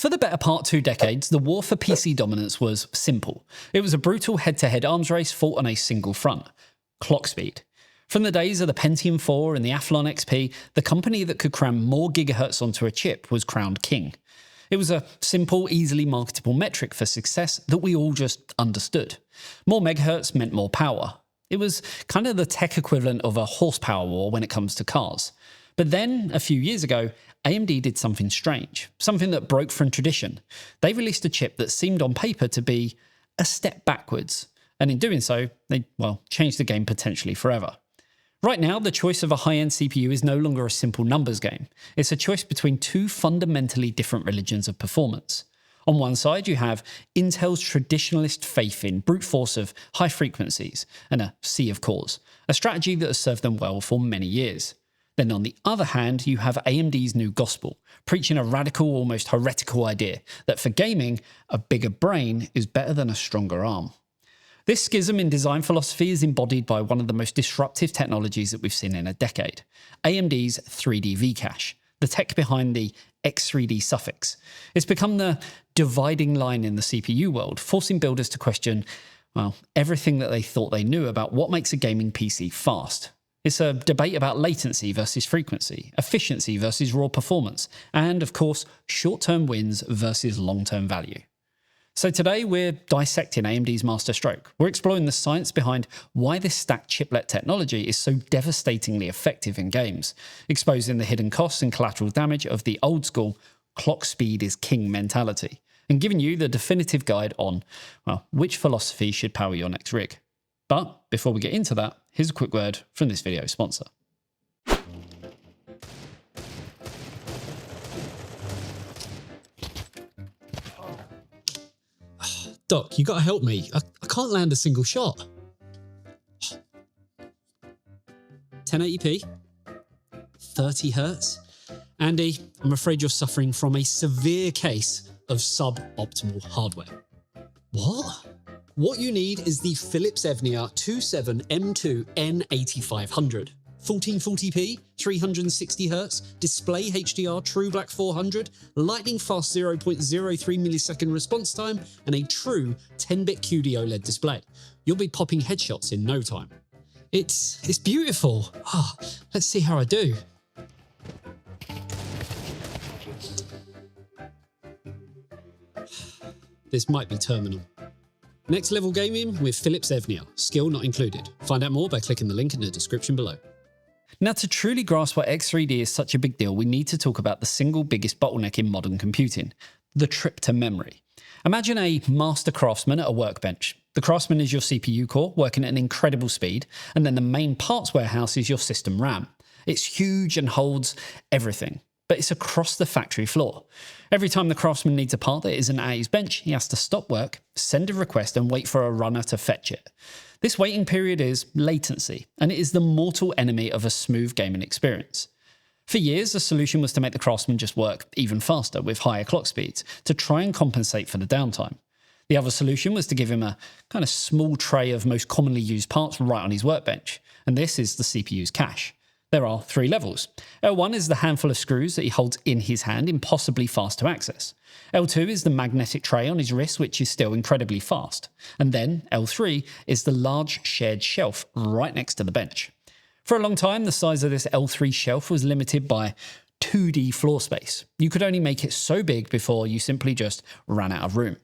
For the better part 2 decades, the war for PC dominance was simple. It was a brutal head-to-head arms race fought on a single front: clock speed. From the days of the Pentium 4 and the Athlon XP, the company that could cram more gigahertz onto a chip was crowned king. It was a simple, easily marketable metric for success that we all just understood. More megahertz meant more power. It was kind of the tech equivalent of a horsepower war when it comes to cars. But then, a few years ago, AMD did something strange, something that broke from tradition. They released a chip that seemed on paper to be a step backwards, and in doing so, they, changed the game potentially forever. Right now, the choice of a high-end CPU is no longer a simple numbers game. It's a choice between 2 fundamentally different religions of performance. On one side, you have Intel's traditionalist faith in brute force of high frequencies and a sea of cores, a strategy that has served them well for many years. Then on the other hand, you have AMD's new gospel, preaching a radical, almost heretical idea that for gaming, a bigger brain is better than a stronger arm. This schism in design philosophy is embodied by one of the most disruptive technologies that we've seen in a decade: AMD's 3D V-Cache, the tech behind the X3D suffix. It's become the dividing line in the CPU world, forcing builders to question, everything that they thought they knew about what makes a gaming PC fast. It's a debate about latency versus frequency, efficiency versus raw performance, and of course, short-term wins versus long-term value. So today we're dissecting AMD's masterstroke. We're exploring the science behind why this stacked chiplet technology is so devastatingly effective in games, exposing the hidden costs and collateral damage of the old-school clock speed is king mentality, and giving you the definitive guide on, which philosophy should power your next rig. But before we get into that, here's a quick word from this video's sponsor. Doc, you gotta help me. I can't land a single shot. 1080p? 30 Hz? Andy, I'm afraid you're suffering from a severe case of suboptimal hardware. What? What you need is the Philips Evnia 27M2 N8500. 1440p, 360Hz, display HDR True Black 400, lightning fast 0.03 millisecond response time, and a true 10-bit QD OLED display. You'll be popping headshots in no time. It's beautiful. Let's see how I do. This might be terminal. Next level gaming with Philips Evnia, skill not included. Find out more by clicking the link in the description below. Now, to truly grasp why X3D is such a big deal, we need to talk about the single biggest bottleneck in modern computing: the trip to memory. Imagine a master craftsman at a workbench. The craftsman is your CPU core, working at an incredible speed, and then the main parts warehouse is your system RAM. It's huge and holds everything, but it's across the factory floor. Every time the craftsman needs a part that isn't at his bench, he has to stop work, send a request, and wait for a runner to fetch it. This waiting period is latency, and it is the mortal enemy of a smooth gaming experience. For years, the solution was to make the craftsman just work even faster with higher clock speeds to try and compensate for the downtime. The other solution was to give him a kind of small tray of most commonly used parts right on his workbench, and this is the CPU's cache. There are 3 levels. L1 is the handful of screws that he holds in his hand, impossibly fast to access. L2 is the magnetic tray on his wrist, which is still incredibly fast. And then L3 is the large shared shelf right next to the bench. For a long time, the size of this L3 shelf was limited by 2D floor space. You could only make it so big before you simply just ran out of room.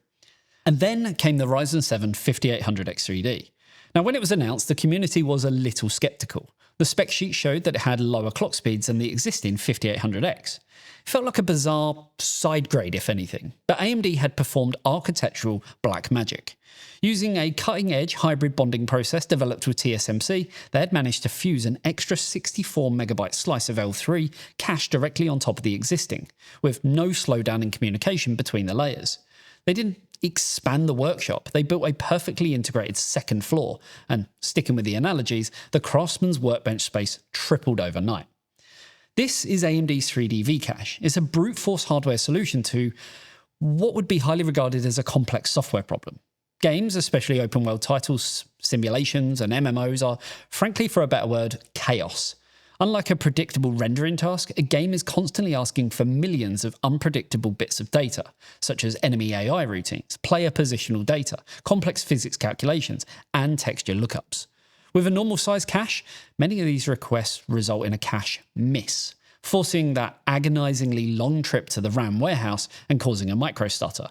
And then came the Ryzen 7 5800 X3D. Now, when it was announced, the community was a little skeptical. The spec sheet showed that it had lower clock speeds than the existing 5800X. It felt like a bizarre side grade, if anything, but AMD had performed architectural black magic. Using a cutting-edge hybrid bonding process developed with TSMC, they had managed to fuse an extra 64MB slice of L3 cached directly on top of the existing, with no slowdown in communication between the layers. They didn't expand the workshop, they built a perfectly integrated second floor, and sticking with the analogies, the craftsman's workbench space tripled overnight. This is AMD's 3D V-Cache. It's a brute force hardware solution to what would be highly regarded as a complex software problem. Games, especially open world titles, simulations, and MMOs are, frankly, for a better word, chaos. Unlike a predictable rendering task, a game is constantly asking for millions of unpredictable bits of data, such as enemy AI routines, player positional data, complex physics calculations, and texture lookups. With a normal-sized cache, many of these requests result in a cache miss, forcing that agonizingly long trip to the RAM warehouse and causing a microstutter.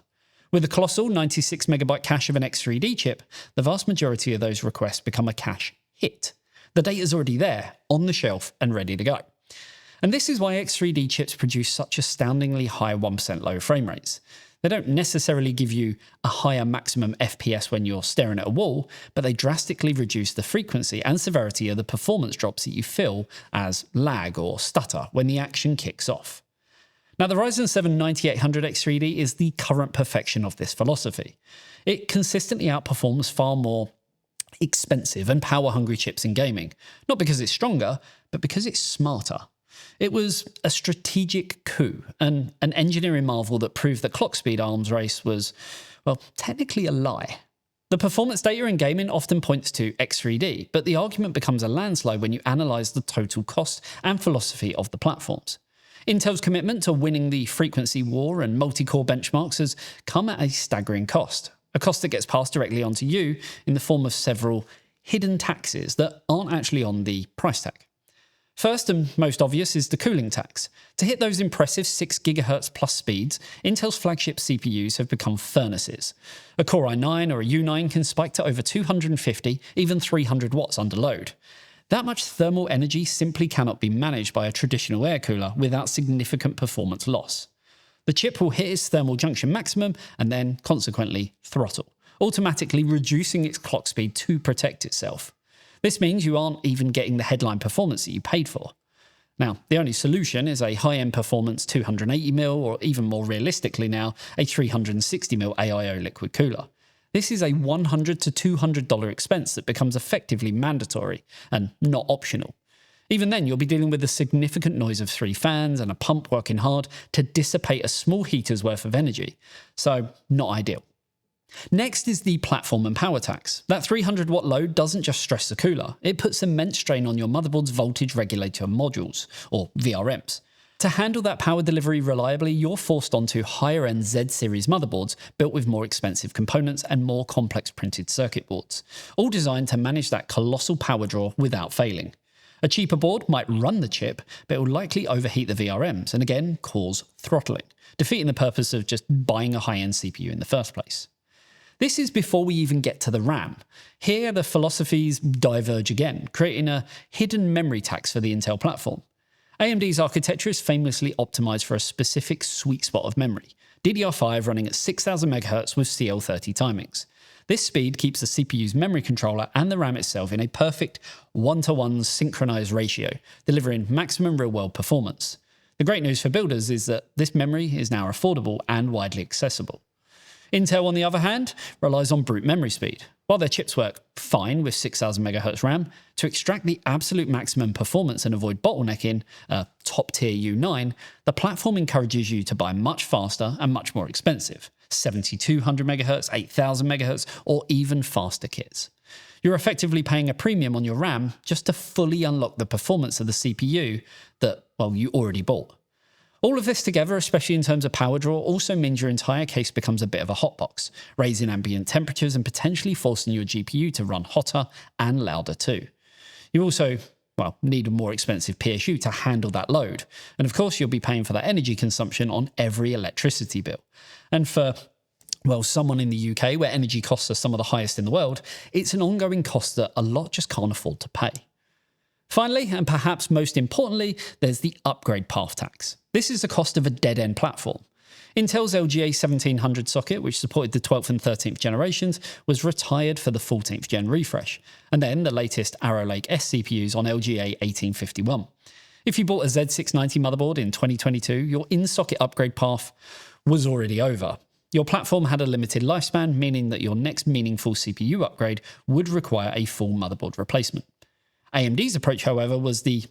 With the colossal 96MB cache of an X3D chip, the vast majority of those requests become a cache hit. The data's already there, on the shelf, and ready to go. And this is why X3D chips produce such astoundingly high 1% low frame rates. They don't necessarily give you a higher maximum FPS when you're staring at a wall, but they drastically reduce the frequency and severity of the performance drops that you feel as lag or stutter when the action kicks off. Now, the Ryzen 7 9800 X3D is the current perfection of this philosophy. It consistently outperforms far more expensive and power-hungry chips in gaming, not because it's stronger, but because it's smarter. It was a strategic coup and an engineering marvel that proved that clock speed arms race was, well, technically a lie. The performance data in gaming often points to X3D, but the argument becomes a landslide when you analyse the total cost and philosophy of the platforms. Intel's commitment to winning the frequency war and multi-core benchmarks has come at a staggering cost. A cost that gets passed directly onto you in the form of several hidden taxes that aren't actually on the price tag. First and most obvious is the cooling tax. To hit those impressive 6 GHz plus speeds, Intel's flagship CPUs have become furnaces. A Core i9 or a U9 can spike to over 250, even 300 watts under load. That much thermal energy simply cannot be managed by a traditional air cooler without significant performance loss. The chip will hit its thermal junction maximum and then, consequently, throttle, automatically reducing its clock speed to protect itself. This means you aren't even getting the headline performance that you paid for. Now, the only solution is a high-end performance 280mm or even more realistically now, a 360mm AIO liquid cooler. This is a $100 to $200 expense that becomes effectively mandatory and not optional. Even then, you'll be dealing with the significant noise of 3 fans and a pump working hard to dissipate a small heater's worth of energy. So, not ideal. Next is the platform and power tax. That 300 watt load doesn't just stress the cooler, it puts immense strain on your motherboard's voltage regulator modules, or VRMs. To handle that power delivery reliably, you're forced onto higher-end Z-series motherboards built with more expensive components and more complex printed circuit boards, all designed to manage that colossal power draw without failing. A cheaper board might run the chip, but it will likely overheat the VRMs and again cause throttling, defeating the purpose of just buying a high-end CPU in the first place. This is before we even get to the RAM. Here, the philosophies diverge again, creating a hidden memory tax for the Intel platform. AMD's architecture is famously optimized for a specific sweet spot of memory, DDR5 running at 6000 MHz with CL30 timings. This speed keeps the CPU's memory controller and the RAM itself in a perfect 1-to-1 synchronized ratio, delivering maximum real-world performance. The great news for builders is that this memory is now affordable and widely accessible. Intel, on the other hand, relies on brute memory speed. While their chips work fine with 6000 MHz RAM, to extract the absolute maximum performance and avoid bottlenecking, a top-tier U9, the platform encourages you to buy much faster and much more expensive, 7200 MHz, 8000 MHz, or even faster kits. You're effectively paying a premium on your RAM just to fully unlock the performance of the CPU that, well, you already bought. All of this together, especially in terms of power draw, also means your entire case becomes a bit of a hotbox, raising ambient temperatures and potentially forcing your GPU to run hotter and louder too. You also, well, need a more expensive PSU to handle that load. And of course, you'll be paying for that energy consumption on every electricity bill. And for, well, someone in the UK where energy costs are some of the highest in the world, it's an ongoing cost that a lot just can't afford to pay. Finally, and perhaps most importantly, there's the upgrade path tax. This is the cost of a dead-end platform. Intel's LGA 1700 socket, which supported the 12th and 13th generations, was retired for the 14th gen refresh, and then the latest Arrow Lake S CPUs on LGA 1851. If you bought a Z690 motherboard in 2022, your in-socket upgrade path was already over. Your platform had a limited lifespan, meaning that your next meaningful CPU upgrade would require a full motherboard replacement. AMD's approach, however, was the,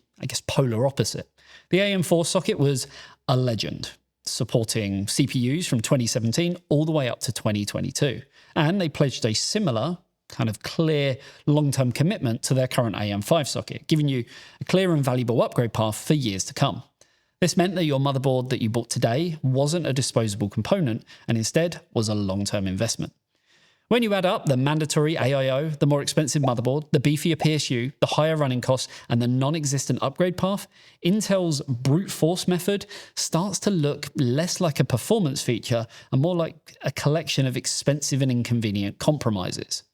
polar opposite. The AM4 socket was a legend, supporting CPUs from 2017 all the way up to 2022, and they pledged a similar, kind of clear long-term commitment to their current AM5 socket, giving you a clear and valuable upgrade path for years to come. This meant that your motherboard that you bought today wasn't a disposable component and instead was a long-term investment. When you add up the mandatory AIO, the more expensive motherboard, the beefier PSU, the higher running costs, and the non-existent upgrade path, Intel's brute force method starts to look less like a performance feature and more like a collection of expensive and inconvenient compromises.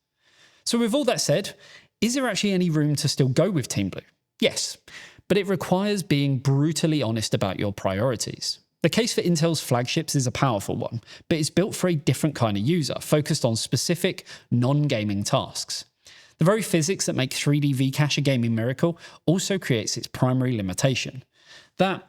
So with all that said, is there actually any room to still go with Team Blue? Yes, but it requires being brutally honest about your priorities. The case for Intel's flagships is a powerful one, but it's built for a different kind of user, focused on specific, non-gaming tasks. The very physics that make 3D V-Cache a gaming miracle also creates its primary limitation. That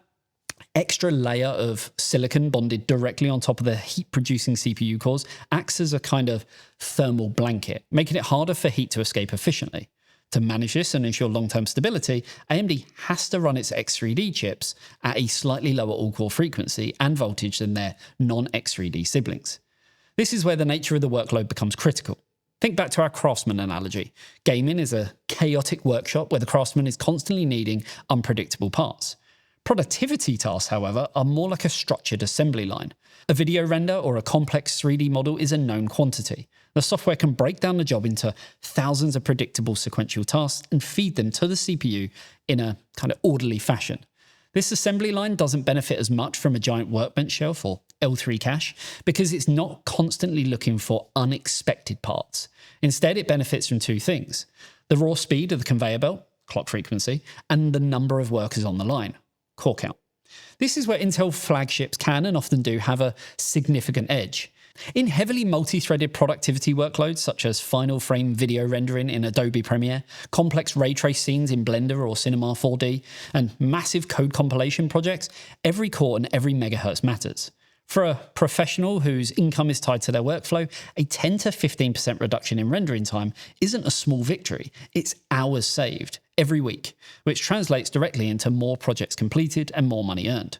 extra layer of silicon bonded directly on top of the heat-producing CPU cores acts as a kind of thermal blanket, making it harder for heat to escape efficiently. To manage this and ensure long-term stability, AMD has to run its X3D chips at a slightly lower all-core frequency and voltage than their non-X3D siblings. This is where the nature of the workload becomes critical. Think back to our craftsman analogy. Gaming is a chaotic workshop where the craftsman is constantly needing unpredictable parts. Productivity tasks, however, are more like a structured assembly line. A video render or a complex 3D model is a known quantity. The software can break down the job into thousands of predictable sequential tasks and feed them to the CPU in a kind of orderly fashion. This assembly line doesn't benefit as much from a giant workbench shelf or L3 cache because it's not constantly looking for unexpected parts. Instead, it benefits from two things: the raw speed of the conveyor belt, clock frequency, and the number of workers on the line, core count. This is where Intel flagships can and often do have a significant edge. In heavily multi-threaded productivity workloads such as final frame video rendering in Adobe Premiere, complex ray trace scenes in Blender or Cinema 4D, and massive code compilation projects, every core and every megahertz matters. For a professional whose income is tied to their workflow, a 10 to 15% reduction in rendering time isn't a small victory, it's hours saved every week, which translates directly into more projects completed and more money earned.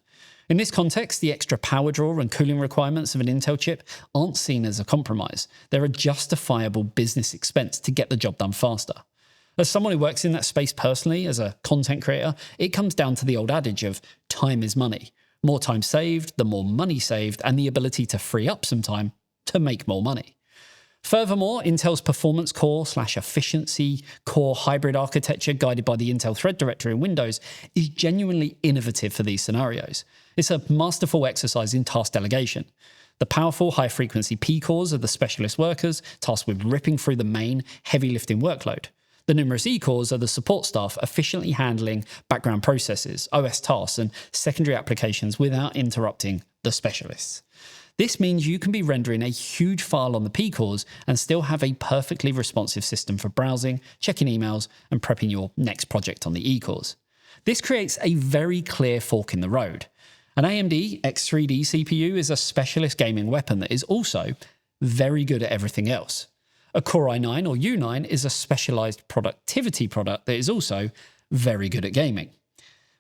In this context, the extra power draw and cooling requirements of an Intel chip aren't seen as a compromise. They're a justifiable business expense to get the job done faster. As someone who works in that space personally as a content creator, it comes down to the old adage of time is money. More time saved, the more money saved, and the ability to free up some time to make more money. Furthermore, Intel's performance core / efficiency core hybrid architecture guided by the Intel Thread Directory in Windows is genuinely innovative for these scenarios. It's a masterful exercise in task delegation. The powerful high-frequency P cores are the specialist workers tasked with ripping through the main, heavy-lifting workload. The numerous E cores are the support staff efficiently handling background processes, OS tasks, and secondary applications without interrupting the specialists. This means you can be rendering a huge file on the P cores and still have a perfectly responsive system for browsing, checking emails, and prepping your next project on the E cores. This creates a very clear fork in the road. An AMD X3D CPU is a specialist gaming weapon that is also very good at everything else. A Core i9 or U9 is a specialized productivity product that is also very good at gaming.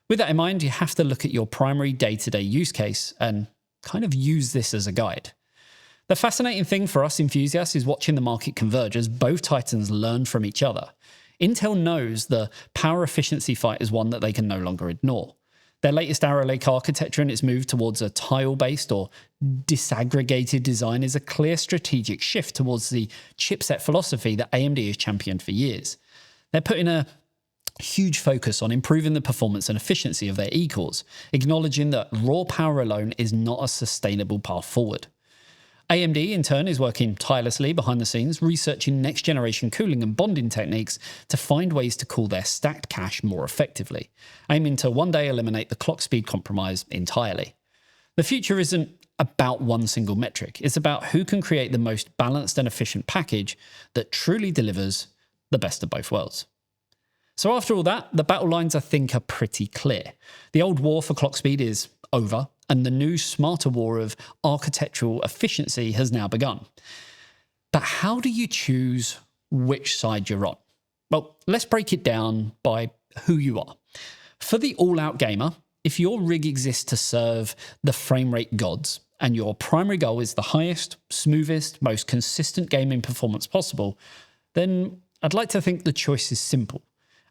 With that in mind, you have to look at your primary day-to-day use case and kind of use this as a guide. The fascinating thing for us enthusiasts is watching the market converge as both titans learn from each other. Intel knows the power efficiency fight is one that they can no longer ignore. Their latest Arrow Lake architecture and its move towards a tile-based or disaggregated design is a clear strategic shift towards the chipset philosophy that AMD has championed for years. They're putting a huge focus on improving the performance and efficiency of their E-cores, acknowledging that raw power alone is not a sustainable path forward. AMD, in turn, is working tirelessly behind the scenes, researching next-generation cooling and bonding techniques to find ways to cool their stacked cache more effectively, aiming to one day eliminate the clock speed compromise entirely. The future isn't about one single metric, it's about who can create the most balanced and efficient package that truly delivers the best of both worlds. So after all that, the battle lines I think are pretty clear. The old war for clock speed is over, and the new smarter war of architectural efficiency has now begun. But how do you choose which side you're on? Well, let's break it down by who you are. For the all-out gamer, if your rig exists to serve the frame rate gods, and your primary goal is the highest, smoothest, most consistent gaming performance possible, then I'd like to think the choice is simple.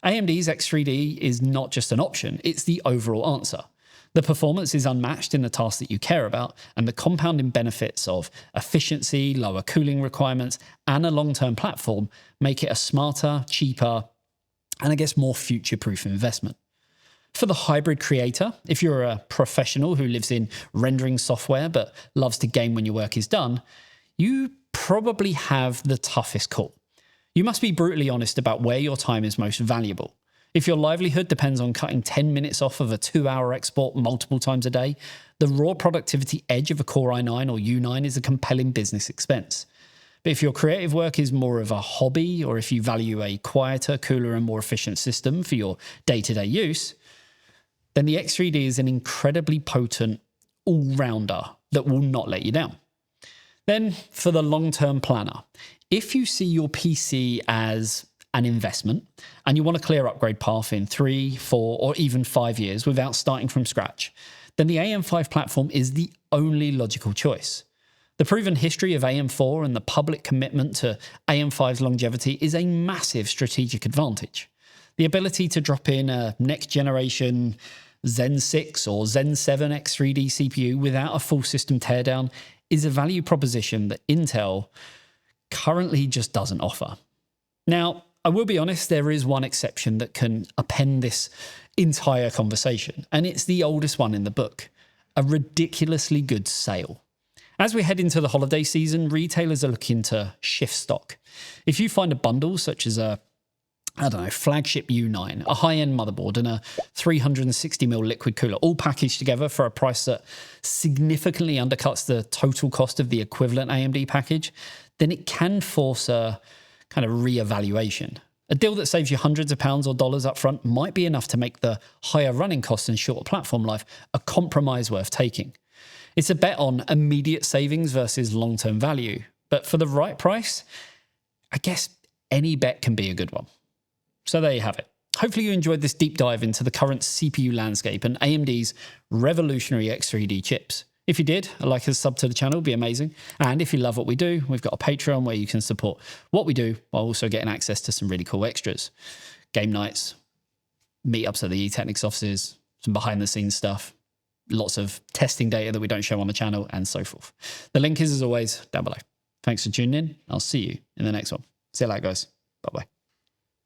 AMD's X3D is not just an option, it's the overall answer. The performance is unmatched in the tasks that you care about, and the compounding benefits of efficiency, lower cooling requirements, and a long-term platform make it a smarter, cheaper, and I guess more future-proof investment. For the hybrid creator, if you're a professional who lives in rendering software but loves to game when your work is done, you probably have the toughest call. You must be brutally honest about where your time is most valuable. If your livelihood depends on cutting 10 minutes off of a 2-hour export multiple times a day, the raw productivity edge of a Core i9 or U9 is a compelling business expense. But if your creative work is more of a hobby, or if you value a quieter, cooler, and more efficient system for your day-to-day use, then the X3D is an incredibly potent all-rounder that will not let you down. Then, for the long-term planner, if you see your PC as an investment and you want a clear upgrade path in 3, 4, or even 5 years without starting from scratch, then the AM5 platform is the only logical choice. The proven history of AM4 and the public commitment to AM5's longevity is a massive strategic advantage. The ability to drop in a next-generation Zen 6 or Zen 7 X3D CPU without a full system teardown is a value proposition that Intel currently just doesn't offer. Now, I will be honest, there is one exception that can upend this entire conversation, and it's the oldest one in the book, a ridiculously good sale. As we head into the holiday season, retailers are looking to shift stock. If you find a bundle such as a flagship U9, a high-end motherboard, and a 360mm liquid cooler, all packaged together for a price that significantly undercuts the total cost of the equivalent AMD package, then it can force a kind of re-evaluation. A deal that saves you hundreds of pounds or dollars up front might be enough to make the higher running costs and shorter platform life a compromise worth taking. It's a bet on immediate savings versus long-term value, but for the right price, I guess any bet can be a good one. So there you have it. Hopefully you enjoyed this deep dive into the current CPU landscape and AMD's revolutionary X3D chips. If you did, a like and sub to the channel would be amazing. And if you love what we do, we've got a Patreon where you can support what we do while also getting access to some really cool extras. Game nights, meetups at the eTeknix offices, some behind the scenes stuff, lots of testing data that we don't show on the channel, and so forth. The link is, as always, down below. Thanks for tuning in. I'll see you in the next one. See you later, guys. Bye-bye.